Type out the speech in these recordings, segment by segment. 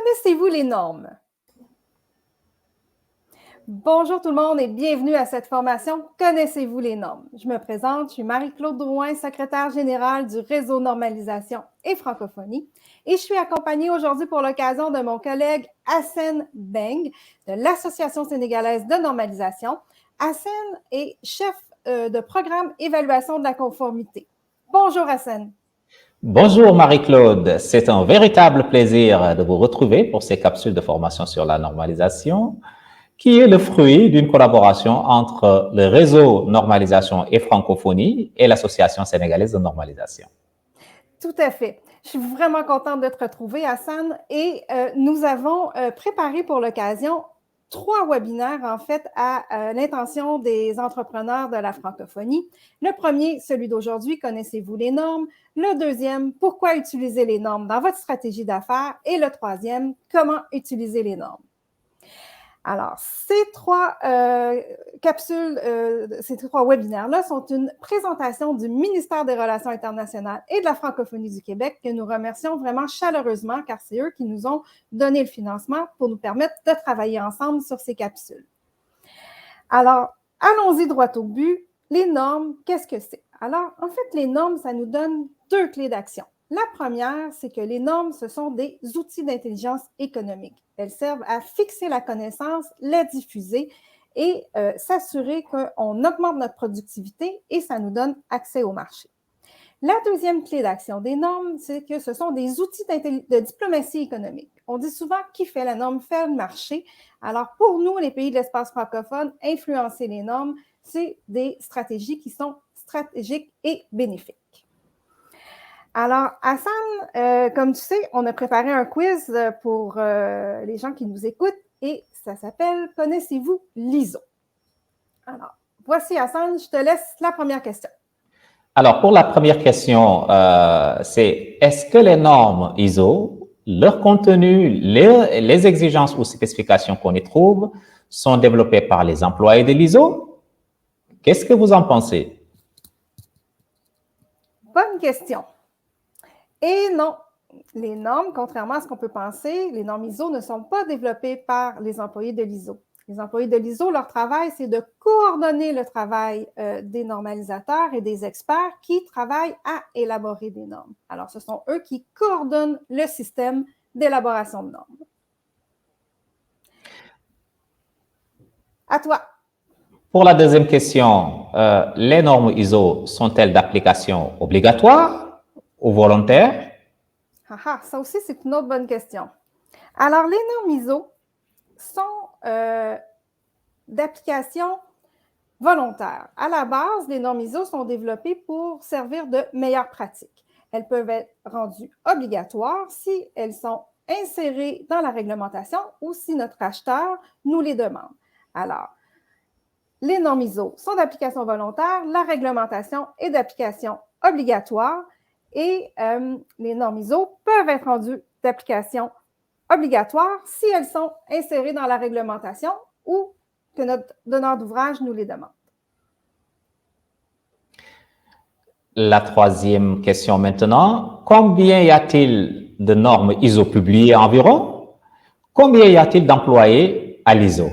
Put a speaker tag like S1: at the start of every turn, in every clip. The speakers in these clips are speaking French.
S1: Connaissez-vous les normes? Bonjour tout le monde et bienvenue à cette formation Connaissez-vous les normes? Je me présente, je suis Marie-Claude Drouin, secrétaire générale du Réseau Normalisation et Francophonie et je suis accompagnée aujourd'hui pour l'occasion de mon collègue Hassen Beng de l'Association sénégalaise de normalisation. Hassen est chef de programme évaluation de la conformité. Bonjour Hassen.
S2: Bonjour Marie-Claude, c'est un véritable plaisir de vous retrouver pour ces capsules de formation sur la normalisation, qui est le fruit d'une collaboration entre le réseau Normalisation et Francophonie et l'Association sénégalaise de normalisation.
S1: Tout à fait. Je suis vraiment contente de te retrouver, Hassan, et nous avons préparé pour l'occasion 3 webinaires, en fait, à l'intention des entrepreneurs de la francophonie. Le premier, celui d'aujourd'hui, connaissez-vous les normes? Le deuxième, pourquoi utiliser les normes dans votre stratégie d'affaires? Et le troisième, comment utiliser les normes? Alors, ces 3 capsules, ces 3 webinaires-là sont une présentation du ministère des Relations internationales et de la francophonie du Québec que nous remercions vraiment chaleureusement car c'est eux qui nous ont donné le financement pour nous permettre de travailler ensemble sur ces capsules. Alors, allons-y droit au but. Les normes, qu'est-ce que c'est? Alors, en fait, les normes, ça nous donne 2 clés d'action. La première, c'est que les normes, ce sont des outils d'intelligence économique. Elles servent à fixer la connaissance, la diffuser et s'assurer qu'on augmente notre productivité et ça nous donne accès au marché. La deuxième clé d'action des normes, c'est que ce sont des outils de diplomatie économique. On dit souvent qui fait la norme fait le marché. Alors, pour nous, les pays de l'espace francophone, influencer les normes, c'est des stratégies qui sont stratégiques et bénéfiques. Alors, Hassan, comme tu sais, on a préparé un quiz pour les gens qui nous écoutent et ça s'appelle « Connaissez-vous l'ISO ». Alors, voici Hassan, je te laisse la première question.
S2: Alors, pour la première question, c'est est-ce que les normes ISO, leur contenu, les exigences ou spécifications qu'on y trouve sont développées par les employés de l'ISO? Qu'est-ce que vous en pensez?
S1: Bonne question. Et non, les normes, contrairement à ce qu'on peut penser, les normes ISO ne sont pas développées par les employés de l'ISO. Les employés de l'ISO, leur travail, c'est de coordonner le travail des normalisateurs et des experts qui travaillent à élaborer des normes. Alors, ce sont eux qui coordonnent le système d'élaboration de normes. À toi.
S2: Pour la deuxième question, les normes ISO sont-elles d'application obligatoire ou volontaire?
S1: Ça aussi, c'est une autre bonne question. Alors, les normes ISO sont d'application volontaire. À la base, les normes ISO sont développées pour servir de meilleures pratiques. Elles peuvent être rendues obligatoires si elles sont insérées dans la réglementation ou si notre acheteur nous les demande. Alors, les normes ISO sont d'application volontaire, la réglementation est d'application obligatoire et les normes ISO peuvent être rendues d'application obligatoire si elles sont insérées dans la réglementation ou que notre donneur d'ouvrage nous les demande.
S2: La troisième question maintenant, combien y a-t-il de normes ISO publiées environ? Combien y a-t-il d'employés à l'ISO?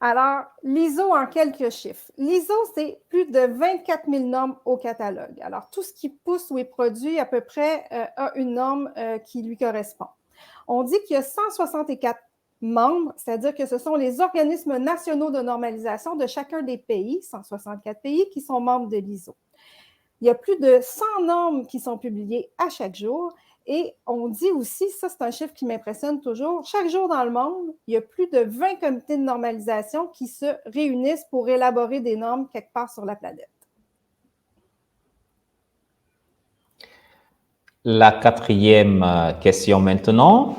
S1: Alors, l'ISO en quelques chiffres. L'ISO, c'est plus de 24 000 normes au catalogue. Alors, tout ce qui pousse ou est produit à peu près a une norme qui lui correspond. On dit qu'il y a 164 membres, c'est-à-dire que ce sont les organismes nationaux de normalisation de chacun des pays, 164 pays, qui sont membres de l'ISO. Il y a plus de 100 normes qui sont publiées à chaque jour. Et on dit aussi, ça c'est un chiffre qui m'impressionne toujours, chaque jour dans le monde, il y a plus de 20 comités de normalisation qui se réunissent pour élaborer des normes quelque part sur la planète.
S2: La quatrième question maintenant.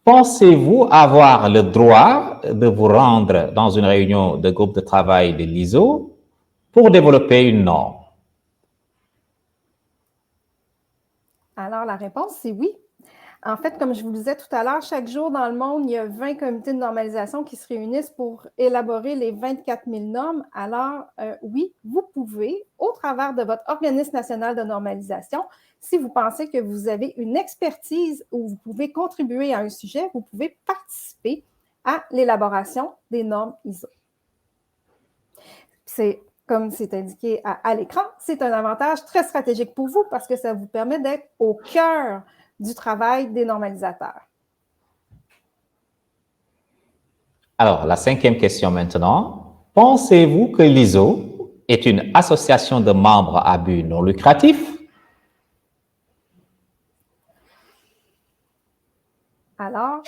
S2: Pensez-vous avoir le droit de vous rendre dans une réunion de groupe de travail de l'ISO pour développer une norme?
S1: Alors, la réponse, c'est oui. En fait, comme je vous le disais tout à l'heure, chaque jour dans le monde, il y a 20 comités de normalisation qui se réunissent pour élaborer les 24 000 normes. Alors, oui, vous pouvez, au travers de votre organisme national de normalisation, Si vous pensez que vous avez une expertise où vous pouvez contribuer à un sujet, vous pouvez participer à l'élaboration des normes ISO. C'est, comme c'est indiqué à l'écran, c'est un avantage très stratégique pour vous parce que ça vous permet d'être au cœur du travail des normalisateurs.
S2: Alors, la 5e question maintenant. Pensez-vous que l'ISO est une association de membres à but non lucratif?
S1: Alors,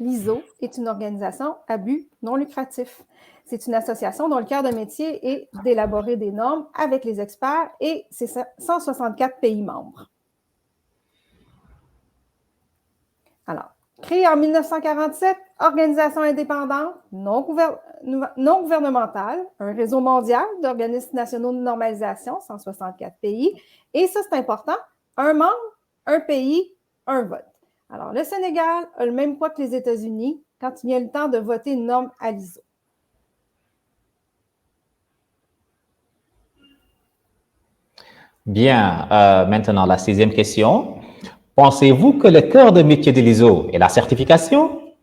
S1: l'ISO est une organisation à but non lucratif. C'est une association dont le cœur de métier est d'élaborer des normes avec les experts et ses 164 pays membres. Alors, créée en 1947, organisation indépendante, non gouvernementale, un réseau mondial d'organismes nationaux de normalisation, 164 pays, et ça c'est important, un membre, un pays, un vote. Alors, le Sénégal a le même poids que les États-Unis quand il vient le temps de voter une norme à l'ISO.
S2: Bien, maintenant la 6e question. Pensez-vous que le cœur de métier de l'ISO est la certification?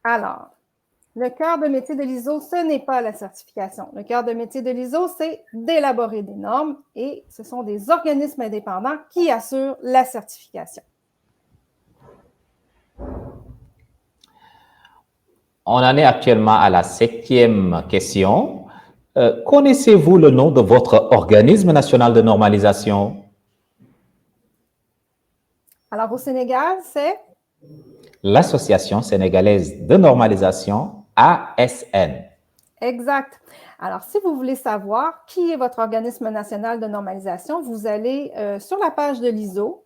S1: Alors, le cœur de métier de l'ISO, ce n'est pas la certification. Le cœur de métier de l'ISO, c'est d'élaborer des normes et ce sont des organismes indépendants qui assurent la certification.
S2: On en est actuellement à la 7e question. Connaissez-vous le nom de votre organisme national de normalisation?
S1: Alors, au Sénégal, c'est
S2: L'Association sénégalaise de normalisation, ASN.
S1: exact. Alors, si vous voulez savoir qui est votre organisme national de normalisation, vous allez sur la page de l'ISO,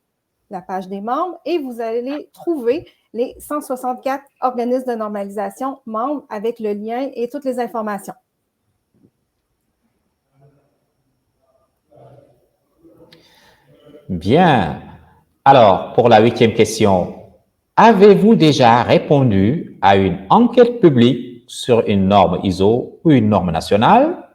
S1: la page des membres, et vous allez trouver les 164 organismes de normalisation membres avec le lien et toutes les informations.
S2: Bien. Alors, pour la 8e question, avez-vous déjà répondu à une enquête publique sur une norme ISO ou une norme nationale?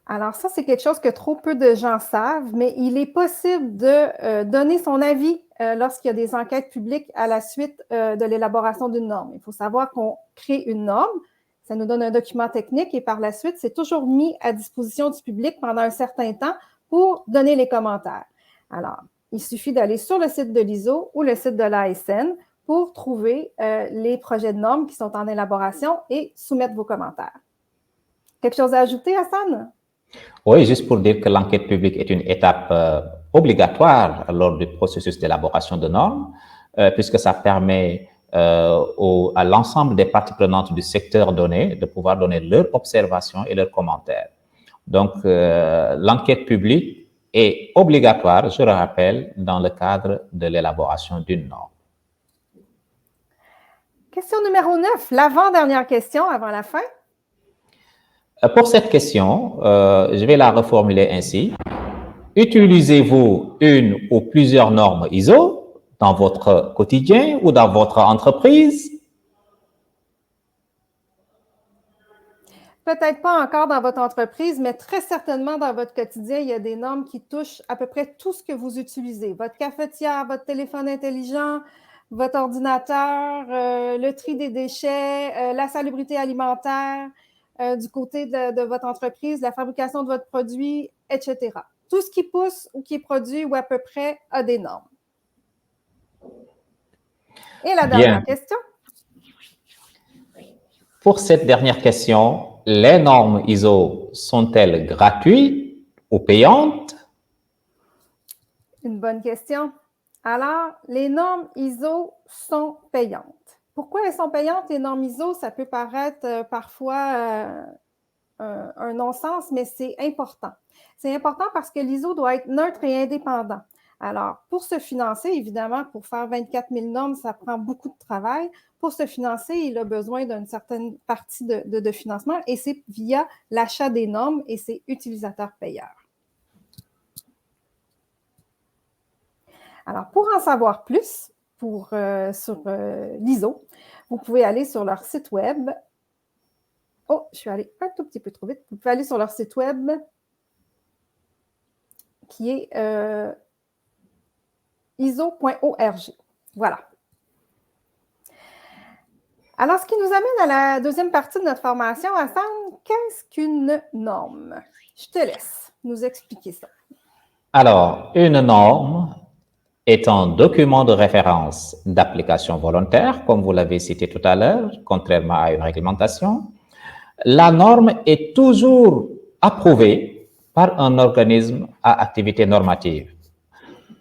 S1: Alors ça, c'est quelque chose que trop peu de gens savent, mais il est possible de donner son avis lorsqu'il y a des enquêtes publiques à la suite de l'élaboration d'une norme. Il faut savoir qu'on crée une norme, ça nous donne un document technique et par la suite, c'est toujours mis à disposition du public pendant un certain temps pour donner les commentaires. Alors, il suffit d'aller sur le site de l'ISO ou le site de l'ASN pour trouver les projets de normes qui sont en élaboration et soumettre vos commentaires. Quelque chose à ajouter, Hassan?
S2: Oui, juste pour dire que l'enquête publique est une étape obligatoire lors du processus d'élaboration de normes, puisque ça permet à l'ensemble des parties prenantes du secteur donné de pouvoir donner leurs observations et leurs commentaires. Donc, l'enquête publique est obligatoire, je le rappelle, dans le cadre de l'élaboration d'une norme.
S1: Question numéro 9, l'avant-dernière question avant la fin.
S2: Pour cette question, je vais la reformuler ainsi. Utilisez-vous une ou plusieurs normes ISO dans votre quotidien ou dans votre entreprise?
S1: Peut-être pas encore dans votre entreprise, mais très certainement dans votre quotidien, il y a des normes qui touchent à peu près tout ce que vous utilisez. Votre cafetière, votre téléphone intelligent, votre ordinateur, le tri des déchets, la salubrité alimentaire, du côté de votre entreprise, la fabrication de votre produit, etc. Tout ce qui pousse ou qui est produit ou à peu près a des normes. Et la dernière question.
S2: Pour cette dernière question, les normes ISO sont-elles gratuites ou payantes?
S1: Une bonne question. Alors, les normes ISO sont payantes. Pourquoi elles sont payantes, les normes ISO? Ça peut paraître parfois un non-sens, mais c'est important. C'est important parce que l'ISO doit être neutre et indépendant. Alors, pour se financer, évidemment, pour faire 24 000 normes, ça prend beaucoup de travail. Pour se financer, il a besoin d'une certaine partie de financement et c'est via l'achat des normes et c'est utilisateur payeur. Alors, pour en savoir plus sur l'ISO, vous pouvez aller sur leur site web Oh, je suis allée un tout petit peu trop vite. Vous pouvez aller sur leur site web qui est iso.org. Voilà. Alors, ce qui nous amène à la deuxième partie de notre formation, Hassan, qu'est-ce qu'une norme? Je te laisse nous expliquer ça.
S2: Alors, une norme est un document de référence d'application volontaire, comme vous l'avez cité tout à l'heure, contrairement à une réglementation. La norme est toujours approuvée par un organisme à activité normative,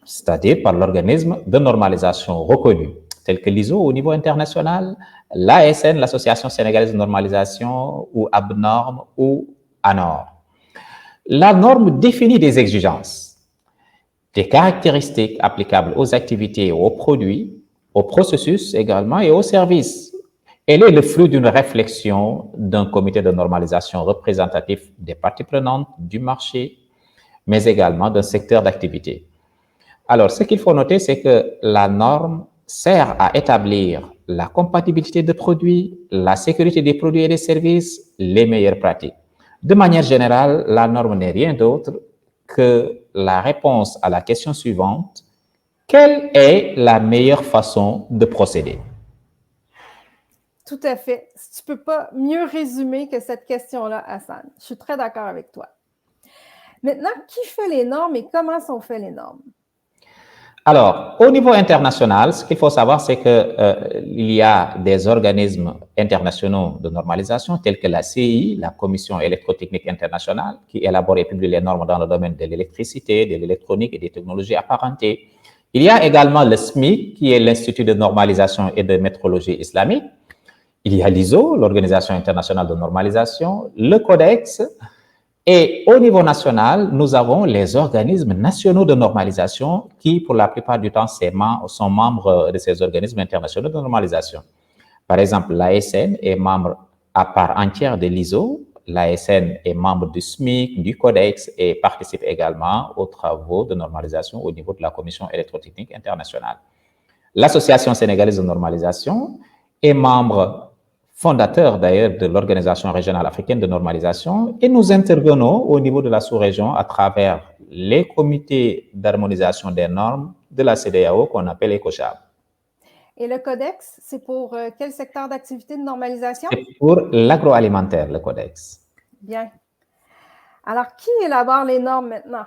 S2: c'est-à-dire par l'organisme de normalisation reconnu, tel que l'ISO au niveau international, l'ASN, l'Association sénégalaise de normalisation, ou ABNORM ou ANOR. La norme définit des exigences, des caractéristiques applicables aux activités, aux produits, aux processus également et aux services. Elle est le fruit d'une réflexion d'un comité de normalisation représentatif des parties prenantes du marché, mais également d'un secteur d'activité. Alors, ce qu'il faut noter, c'est que la norme sert à établir la compatibilité de produits, la sécurité des produits et des services, les meilleures pratiques. De manière générale, la norme n'est rien d'autre que la réponse à la question suivante: quelle est la meilleure façon de procéder?
S1: Tout à fait. Tu ne peux pas mieux résumer que cette question-là, Hassan. Je suis très d'accord avec toi. Maintenant, qui fait les normes et comment sont faites les normes?
S2: Alors, au niveau international, ce qu'il faut savoir, c'est qu'il y a des organismes internationaux de normalisation tels que la CI, la Commission électrotechnique internationale, qui élabore et publie les normes dans le domaine de l'électricité, de l'électronique et des technologies apparentées. Il y a également le SMIC, qui est l'Institut de normalisation et de métrologie islamique. Il y a l'ISO, l'Organisation internationale de normalisation, le Codex. Et au niveau national, nous avons les organismes nationaux de normalisation qui, pour la plupart du temps, sont membres de ces organismes internationaux de normalisation. Par exemple, l'ASN est membre à part entière de l'ISO. L'ASN est membre du SMIC, du Codex et participe également aux travaux de normalisation au niveau de la Commission électrotechnique internationale. L'Association sénégalaise de normalisation est membre fondateur d'ailleurs de l'Organisation régionale africaine de normalisation, et nous intervenons au niveau de la sous-région à travers les comités d'harmonisation des normes de la CEDEAO qu'on appelle ECOCHAB.
S1: Et le Codex, c'est pour quel secteur d'activité de normalisation?
S2: C'est pour l'agroalimentaire, le Codex.
S1: Bien. Alors, qui élabore les normes maintenant?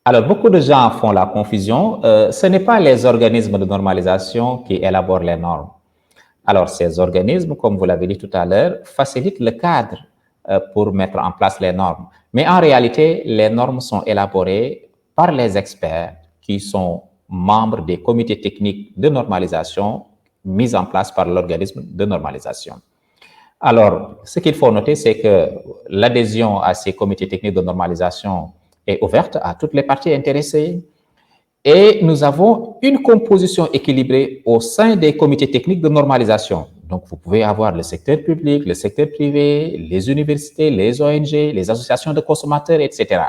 S2: Alors, beaucoup de gens font la confusion. Ce n'est pas les organismes de normalisation qui élaborent les normes. Alors, ces organismes, comme vous l'avez dit tout à l'heure, facilitent le cadre pour mettre en place les normes. Mais en réalité, les normes sont élaborées par les experts qui sont membres des comités techniques de normalisation mis en place par l'organisme de normalisation. Alors, ce qu'il faut noter, c'est que l'adhésion à ces comités techniques de normalisation est ouverte à toutes les parties intéressées. Et nous avons une composition équilibrée au sein des comités techniques de normalisation. Donc, vous pouvez avoir le secteur public, le secteur privé, les universités, les ONG, les associations de consommateurs, etc.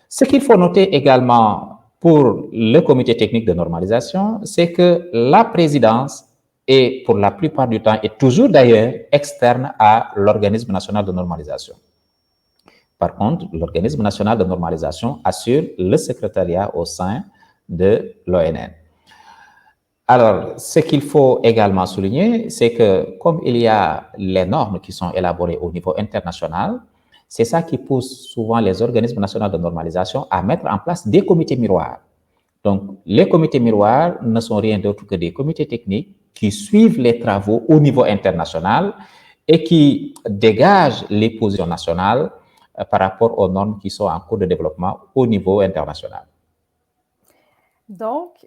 S2: Ce qu'il faut noter également pour le comité technique de normalisation, c'est que la présidence est, pour la plupart du temps, et toujours d'ailleurs, externe à l'organisme national de normalisation. Par contre, l'organisme national de normalisation assure le secrétariat au sein de l'ONN. Alors, ce qu'il faut également souligner, c'est que comme il y a les normes qui sont élaborées au niveau international, c'est ça qui pousse souvent les organismes nationaux de normalisation à mettre en place des comités miroirs. Donc, les comités miroirs ne sont rien d'autre que des comités techniques qui suivent les travaux au niveau international et qui dégagent les positions nationales par rapport aux normes qui sont en cours de développement au niveau international.
S1: Donc,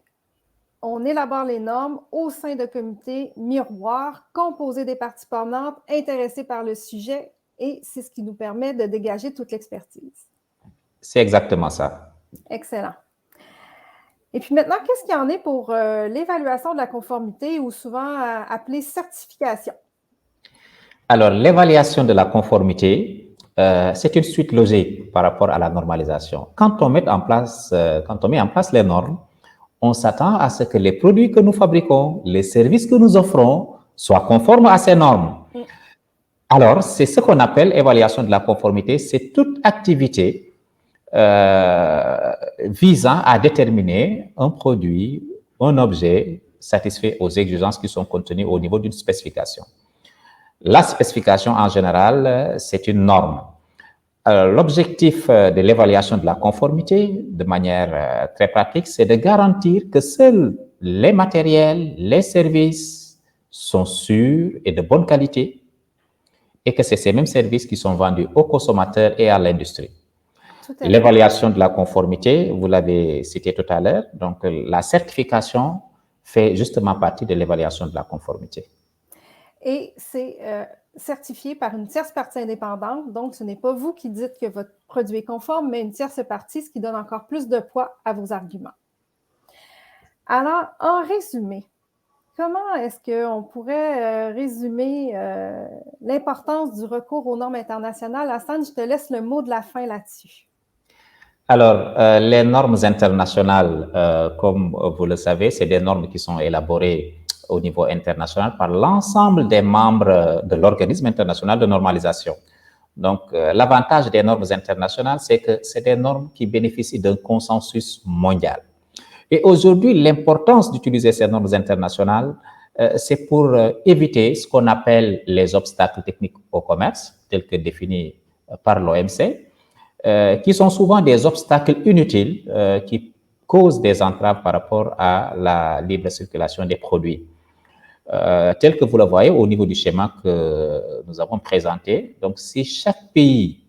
S1: on élabore les normes au sein de comités miroirs composés des parties prenantes intéressées par le sujet, et c'est ce qui nous permet de dégager toute l'expertise.
S2: C'est exactement ça.
S1: Excellent. Et puis maintenant, qu'est-ce qu'il y en est pour l'évaluation de la conformité, ou souvent appelée certification?
S2: Alors, l'évaluation de la conformité, c'est une suite logique par rapport à la normalisation. Quand on met en place les normes, on s'attend à ce que les produits que nous fabriquons, les services que nous offrons soient conformes à ces normes. Alors, c'est ce qu'on appelle évaluation de la conformité. C'est toute activité visant à déterminer un produit, un objet satisfait aux exigences qui sont contenues au niveau d'une spécification. La spécification, en général, c'est une norme. L'objectif de l'évaluation de la conformité, de manière très pratique, c'est de garantir que seuls les matériels, les services sont sûrs et de bonne qualité et que c'est ces mêmes services qui sont vendus aux consommateurs et à l'industrie. L'évaluation de la conformité, vous l'avez cité tout à l'heure, donc la certification fait justement partie de l'évaluation de la conformité.
S1: Et c'est certifié par une tierce partie indépendante, donc ce n'est pas vous qui dites que votre produit est conforme, mais une tierce partie, ce qui donne encore plus de poids à vos arguments. Alors, en résumé, comment est-ce qu'on pourrait résumer l'importance du recours aux normes internationales? Hassan, je te laisse le mot de la fin là-dessus.
S2: Alors, les normes internationales, comme vous le savez, c'est des normes qui sont élaborées au niveau international par l'ensemble des membres de l'organisme international de normalisation. Donc, l'avantage des normes internationales, c'est que c'est des normes qui bénéficient d'un consensus mondial. Et aujourd'hui, l'importance d'utiliser ces normes internationales, c'est pour éviter ce qu'on appelle les obstacles techniques au commerce, tels que définis par l'OMC, qui sont souvent des obstacles inutiles qui causent des entraves par rapport à la libre circulation des produits. Tel que vous le voyez au niveau du schéma que nous avons présenté. Donc, si chaque pays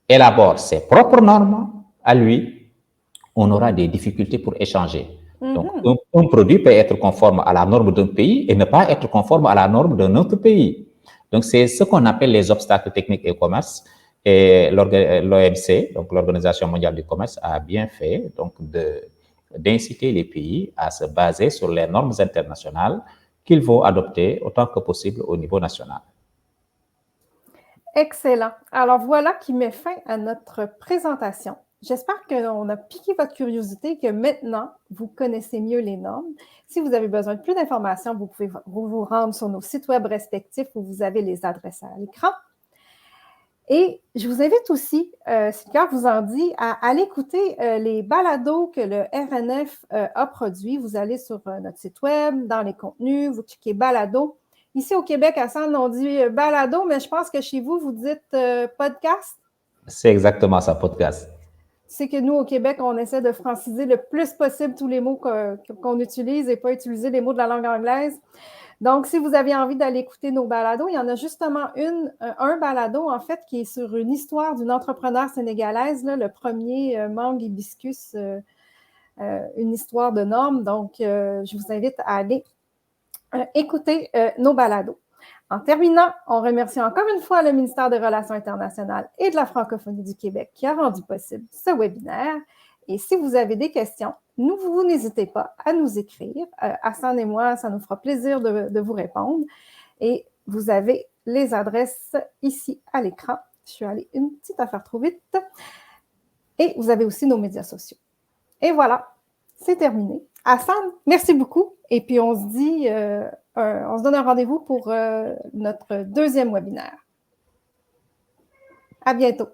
S2: élabore ses propres normes à lui, on aura des difficultés pour échanger. Donc, un produit peut être conforme à la norme d'un pays et ne pas être conforme à la norme d'un autre pays. Donc, c'est ce qu'on appelle les obstacles techniques et commerce. Et l'OMC, donc l'Organisation mondiale du commerce, a bien fait donc d'inciter les pays à se baser sur les normes internationales qu'ils vont adopter autant que possible au niveau national.
S1: Excellent. Alors voilà qui met fin à notre présentation. J'espère qu'on a piqué votre curiosité, que maintenant, vous connaissez mieux les normes. Si vous avez besoin de plus d'informations, vous pouvez vous rendre sur nos sites web respectifs où vous avez les adresses à l'écran. Et je vous invite aussi, si le cœur vous en dit, à aller écouter les balados que le RNF a produits. Vous allez sur notre site web, dans les contenus, vous cliquez balado. Ici au Québec, Hassan, on dit balado, mais je pense que chez vous, vous dites podcast.
S2: C'est exactement ça, podcast.
S1: C'est que nous, au Québec, on essaie de franciser le plus possible tous les mots qu'on utilise et pas utiliser les mots de la langue anglaise. Donc, si vous avez envie d'aller écouter nos balados, il y en a justement un balado, en fait, qui est sur une histoire d'une entrepreneure sénégalaise, là, le premier Mangue Hibiscus, une histoire de normes. Donc, je vous invite à aller écouter nos balados. En terminant, on remercie encore une fois le ministère des Relations internationales et de la francophonie du Québec qui a rendu possible ce webinaire. Et si vous avez des questions, vous n'hésitez pas à nous écrire. Hassan et moi, ça nous fera plaisir de vous répondre. Et vous avez les adresses ici à l'écran. Je suis allée une petite affaire trop vite. Et vous avez aussi nos médias sociaux. Et voilà, c'est terminé. Hassan, merci beaucoup. Et puis, on se dit, on se donne un rendez-vous pour notre deuxième webinaire. À bientôt.